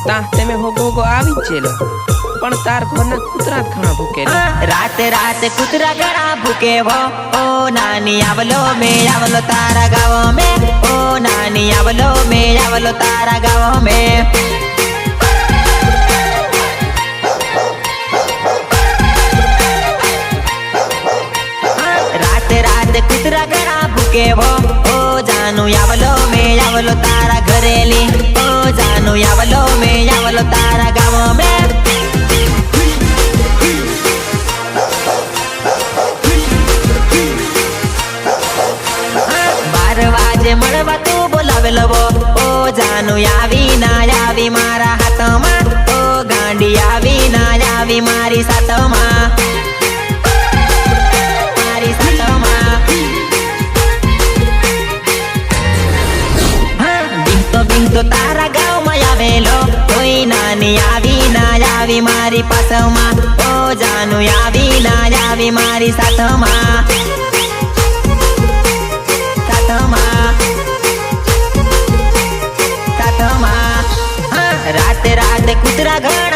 તા તમે હોગો હોગો આવી જ ચેલો પણ તાર ઘરના કૂતરા ઘણા ભૂકે રાતે રાતે કૂતરા ઘણા ભૂકે વો ઓ નાની આવલો મે આવલો તારા ગાવ મે ઓ નાની આવલો મે આવલો તારા ગાવ મે રાતે રાતે કૂતરા ઘણા ભૂકે વો ઓ જાનુ આવલો મે આવલો તારા ઘરેલી ઓ જાનુ આવલો મે આવલો તારા ગાવ મે 12 વાગે મળવા તું બોલાવેલો ઓ જાનુ આવી ના આવી મારા હાથમાં ઓ ગાંડી આવી ના આવી મારી સાથમાં મારી સાથમાં બીતો બીતો તારા ગામમાં આવેલો કોઈ નાની આવી ના આવી મારી પાસમાં ઓ જાનુ આવી ના આવી મારી સાથમાં